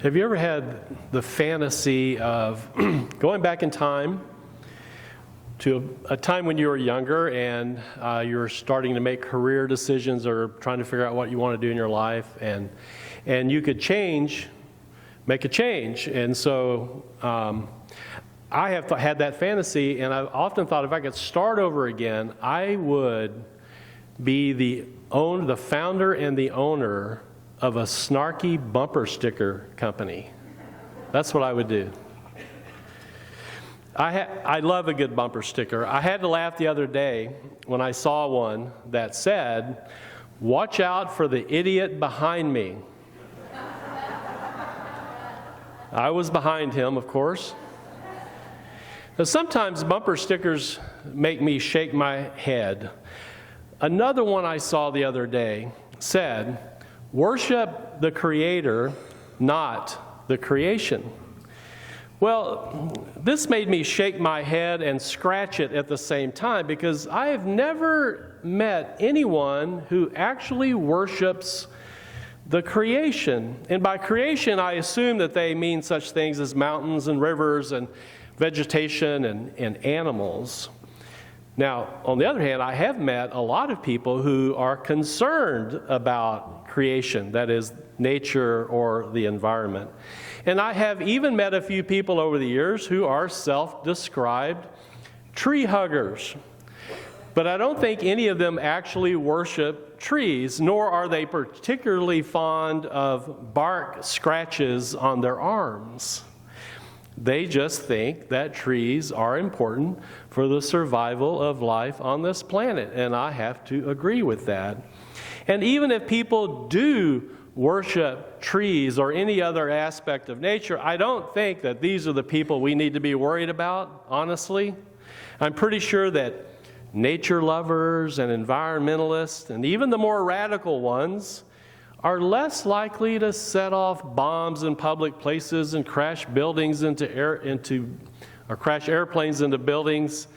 Have you ever had the fantasy of going back in time to a time when you were younger and you were starting to make career decisions or trying to figure out what you want to do in your life, and you could make a change? And so I have had that fantasy, and I've often thought if I could start over again, I would be the founder and the owner of a snarky bumper sticker company. That's what I would do. I love a good bumper sticker. I had to laugh the other day when I saw one that said, "Watch out for the idiot behind me." I was behind him, of course. Now, sometimes bumper stickers make me shake my head. Another one I saw the other day said, "Worship the Creator, not the creation." Well, this made me shake my head and scratch it at the same time, because I have never met anyone who actually worships the creation. And by creation, I assume that they mean such things as mountains and rivers and vegetation and animals. Now, on the other hand, I have met a lot of people who are concerned about creation, that is, nature or the environment. And I have even met a few people over the years who are self-described tree huggers. But I don't think any of them actually worship trees, nor are they particularly fond of bark scratches on their arms. They just think that trees are important for the survival of life on this planet, and I have to agree with that. And even if people do worship trees or any other aspect of nature, I don't think that these are the people we need to be worried about, honestly. I'm pretty sure that nature lovers and environmentalists, and even the more radical ones, are less likely to set off bombs in public places and crash buildings or crash airplanes into buildings,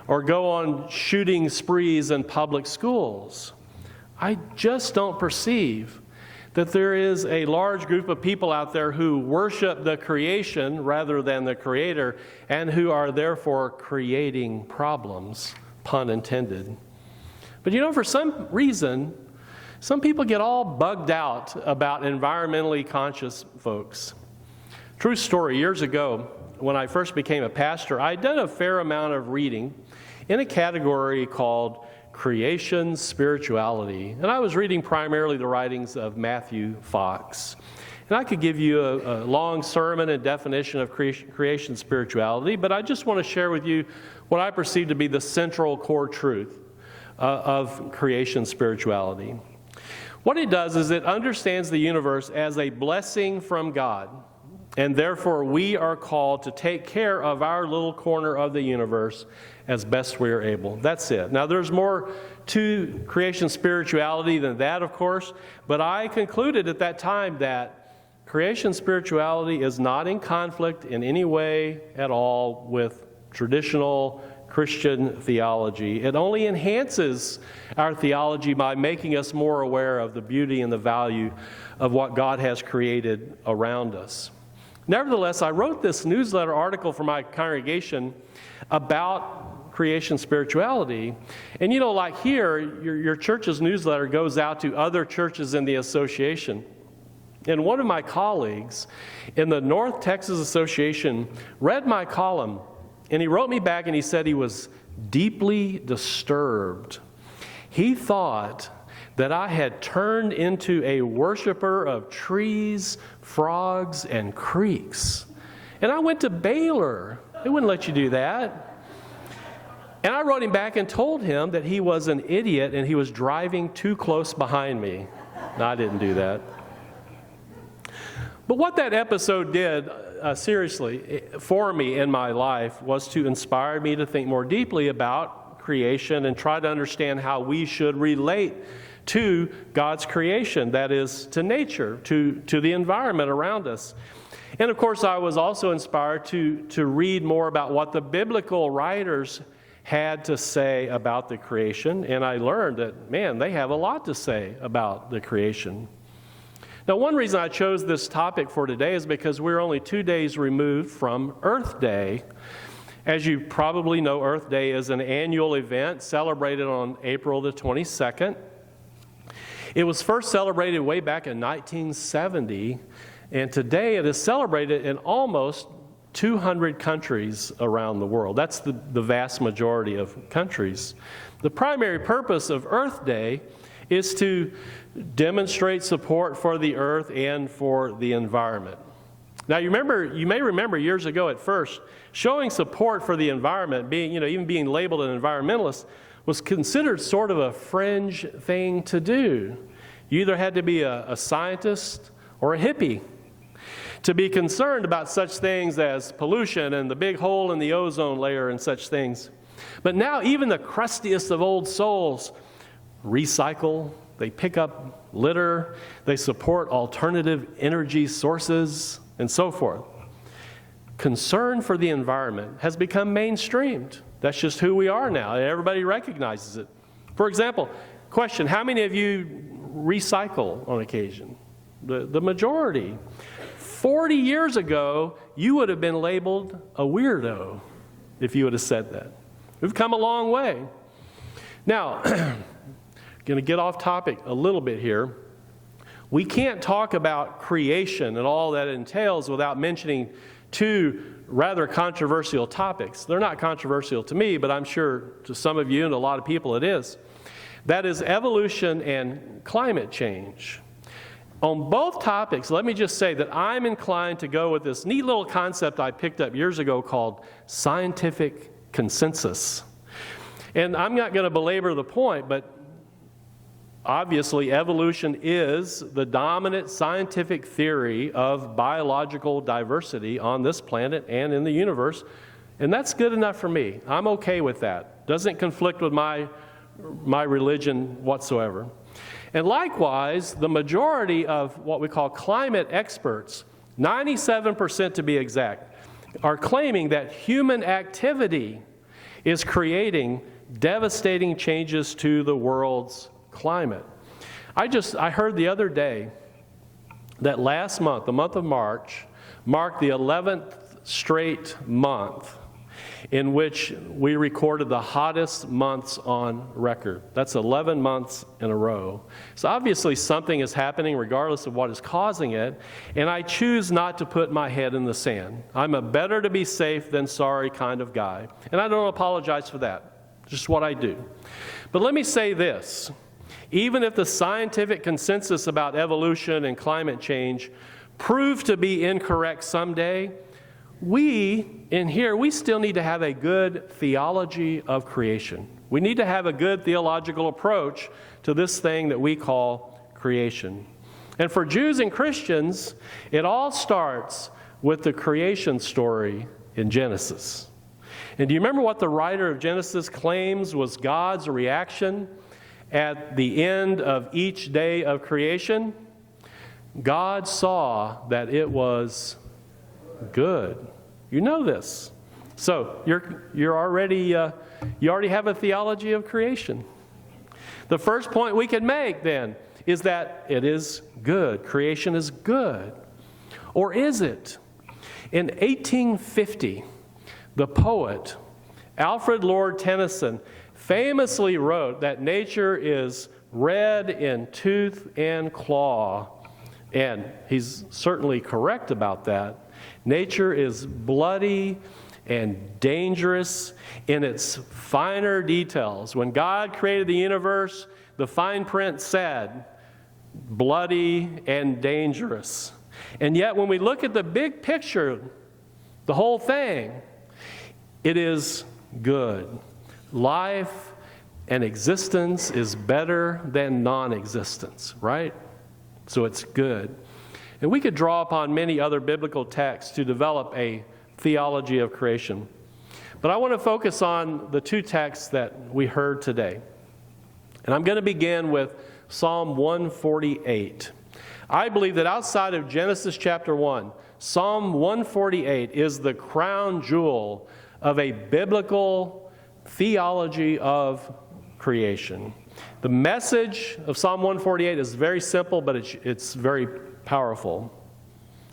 or go on shooting sprees in public schools. I just don't perceive that there is a large group of people out there who worship the creation rather than the Creator, and who are therefore creating problems, pun intended. But for some reason, some people get all bugged out about environmentally conscious folks. True story, years ago, when I first became a pastor, I'd done a fair amount of reading in a category called creation spirituality. And I was reading primarily the writings of Matthew Fox. And I could give you a long sermon and definition of creation spirituality, but I just want to share with you what I perceive to be the central core truth of creation spirituality. What it does is it understands the universe as a blessing from God, and therefore we are called to take care of our little corner of the universe as best we are able. That's it. Now, there's more to creation spirituality than that, of course, but I concluded at that time that creation spirituality is not in conflict in any way at all with traditional Christian theology. It only enhances our theology by making us more aware of the beauty and the value of what God has created around us. Nevertheless, I wrote this newsletter article for my congregation about creation spirituality. And like here, your church's newsletter goes out to other churches in the association. And one of my colleagues in the North Texas Association read my column, and he wrote me back and he said he was deeply disturbed. He thought that I had turned into a worshiper of trees, frogs, and creeks. And I went to Baylor. They wouldn't let you do that. And I wrote him back and told him that he was an idiot and he was driving too close behind me. No, I didn't do that. But what that episode did, seriously, for me in my life was to inspire me to think more deeply about creation and try to understand how we should relate to God's creation, that is, to nature, to the environment around us. And of course, I was also inspired to read more about what the biblical writers had to say about the creation, and I learned that, man, they have a lot to say about the creation. Now, one reason I chose this topic for today is because we're only 2 days removed from Earth Day. As you probably know, Earth Day is an annual event celebrated on April the 22nd. It was first celebrated way back in 1970, and today it is celebrated in almost 200 countries around the world. That's the vast majority of countries. The primary purpose of Earth Day is to demonstrate support for the earth and for the environment. Now, you may remember years ago at first, showing support for the environment, even being labeled an environmentalist, was considered sort of a fringe thing to do. You either had to be a scientist or a hippie to be concerned about such things as pollution and the big hole in the ozone layer and such things. But now even the crustiest of old souls recycle, they pick up litter, they support alternative energy sources, and so forth. Concern for the environment has become mainstreamed. That's just who we are now. Everybody recognizes it. For example, question, how many of you recycle on occasion? The majority. 40 years ago, you would have been labeled a weirdo if you would have said that. We've come a long way. Now, going to get off topic a little bit here. We can't talk about creation and all that it entails without mentioning two rather controversial topics. They're not controversial to me, but I'm sure to some of you and a lot of people it is. That is evolution and climate change. On both topics, let me just say that I'm inclined to go with this neat little concept I picked up years ago called scientific consensus. And I'm not going to belabor the point, but obviously, evolution is the dominant scientific theory of biological diversity on this planet and in the universe, and that's good enough for me. I'm okay with that. Doesn't conflict with my religion whatsoever. And likewise, the majority of what we call climate experts, 97% to be exact, are claiming that human activity is creating devastating changes to the world's climate. I heard the other day that last month, the month of March, marked the 11th straight month in which we recorded the hottest months on record. That's 11 months in a row. So obviously something is happening regardless of what is causing it, and I choose not to put my head in the sand. I'm a better to be safe than sorry kind of guy, and I don't apologize for that. Just what I do. But let me say this. Even if the scientific consensus about evolution and climate change prove to be incorrect someday, we still need to have a good theology of creation. We need to have a good theological approach to this thing that we call creation. And for Jews and Christians, it all starts with the creation story in Genesis. And do you remember what the writer of Genesis claims was God's reaction at the end of each day of creation? God saw that it was good. You know this. So you already have a theology of creation. The first point we can make then is that it is good. Creation is good. Or is it? In 1850, the poet Alfred Lord Tennyson famously wrote that nature is red in tooth and claw. And he's certainly correct about that. Nature is bloody and dangerous in its finer details. When God created the universe, the fine print said, bloody and dangerous. And yet when we look at the big picture, the whole thing, it is good. Life and existence is better than non-existence, right? So it's good. And we could draw upon many other biblical texts to develop a theology of creation. But I want to focus on the two texts that we heard today. And I'm going to begin with Psalm 148. I believe that outside of Genesis chapter 1, Psalm 148 is the crown jewel of a biblical theology of creation. The message of Psalm 148 is very simple, but it's very powerful.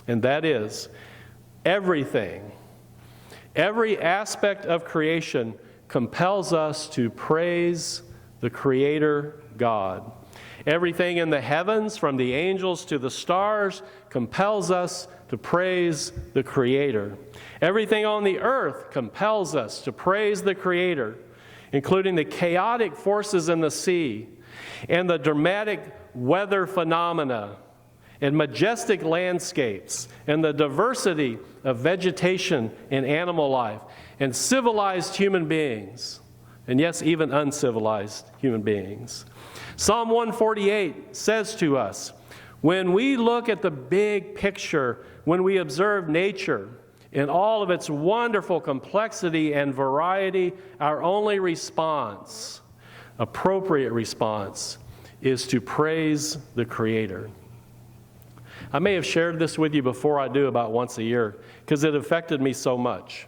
And that is, everything, every aspect of creation compels us to praise the Creator God. Everything in the heavens, from the angels to the stars, compels us to praise the Creator. Everything on the earth compels us to praise the Creator, including the chaotic forces in the sea and the dramatic weather phenomena and majestic landscapes and the diversity of vegetation and animal life and civilized human beings, and yes, even uncivilized human beings. Psalm 148 says to us, when we look at the big picture, when we observe nature in all of its wonderful complexity and variety, our only response, appropriate response, is to praise the Creator. I may have shared this with you before. I do about once a year because it affected me so much.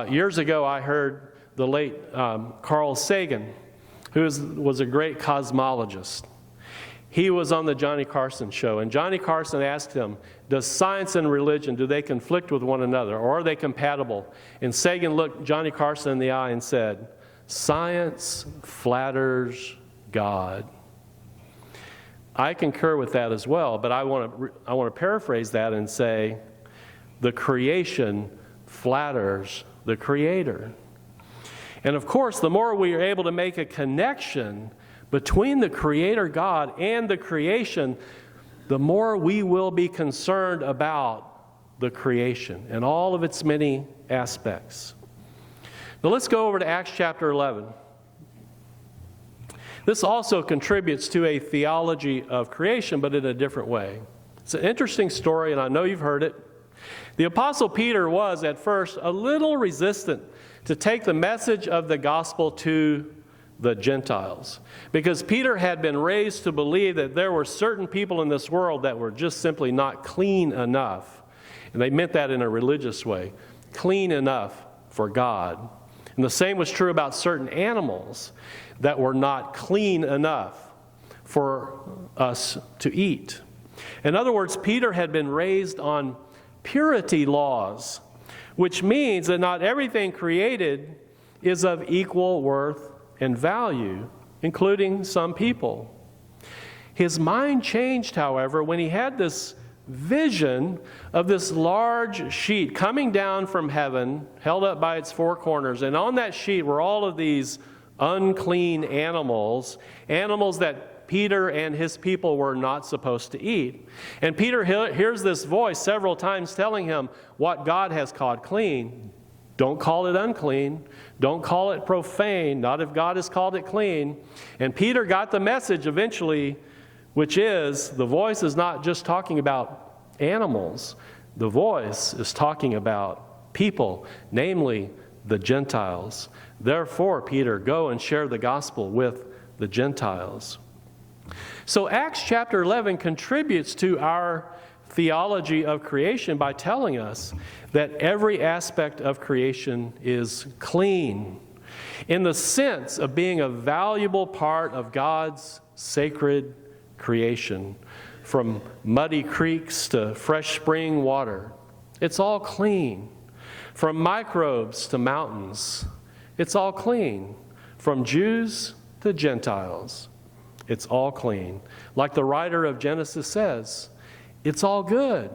Years ago, I heard the late Carl Sagan, who was a great cosmologist. He was on the Johnny Carson show, and Johnny Carson asked him, does science and religion, do they conflict with one another, or are they compatible? And Sagan looked Johnny Carson in the eye and said, science flatters God. I concur with that as well, but I want to paraphrase that and say, the creation flatters the Creator. And of course, the more we are able to make a connection between the Creator God and the creation, the more we will be concerned about the creation and all of its many aspects. Now let's go over to Acts chapter 11. This also contributes to a theology of creation, but in a different way. It's an interesting story, and I know you've heard it. The Apostle Peter was, at first, a little resistant to take the message of the gospel to the Gentiles, because Peter had been raised to believe that there were certain people in this world that were just simply not clean enough. And they meant that in a religious way, clean enough for God. And the same was true about certain animals that were not clean enough for us to eat. In other words, Peter had been raised on purity laws, which means that not everything created is of equal worth and value, including some people. His mind changed, however, when he had this vision of this large sheet coming down from heaven, held up by its four corners, and on that sheet were all of these unclean animals that Peter and his people were not supposed to eat. And Peter hears this voice several times telling him what God has called clean. Don't call it unclean. Don't call it profane, not if God has called it clean. And Peter got the message eventually, which is the voice is not just talking about animals. The voice is talking about people, namely the Gentiles. Therefore, Peter, go and share the gospel with the Gentiles. So Acts chapter 11 contributes to our theology of creation by telling us that every aspect of creation is clean in the sense of being a valuable part of God's sacred creation, from muddy creeks to fresh spring water. It's all clean. From microbes to mountains, it's all clean. From Jews to Gentiles, it's all clean. Like the writer of Genesis says, it's all good.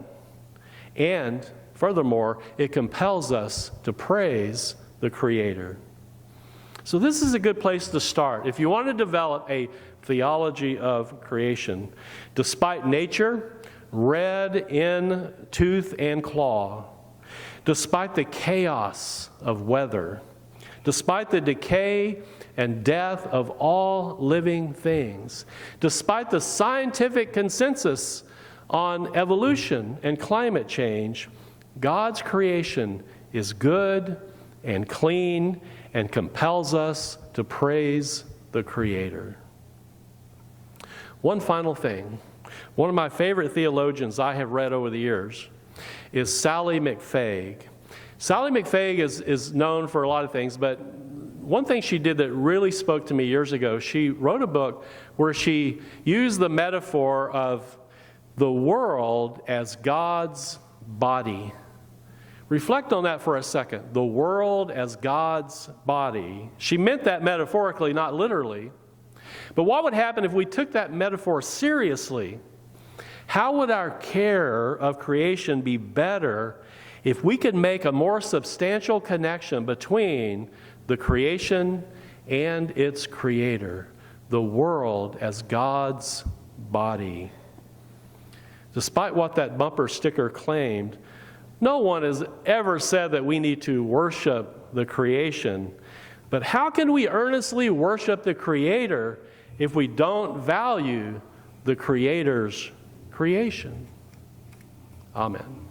And furthermore, it compels us to praise the Creator. So this is a good place to start. If you want to develop a theology of creation, despite nature, red in tooth and claw, despite the chaos of weather, despite the decay and death of all living things, despite the scientific consensus on evolution and climate change, God's creation is good and clean and compels us to praise the Creator. One final thing. One of my favorite theologians I have read over the years is Sally McFague. Sally McFague is known for a lot of things, but one thing she did that really spoke to me years ago, she wrote a book where she used the metaphor of the world as God's body. Reflect on that for a second. The world as God's body. She meant that metaphorically, not literally. But what would happen if we took that metaphor seriously? How would our care of creation be better if we could make a more substantial connection between the creation and its creator, the world as God's body? Despite what that bumper sticker claimed, no one has ever said that we need to worship the creation. But how can we earnestly worship the Creator if we don't value the Creator's creation? Amen.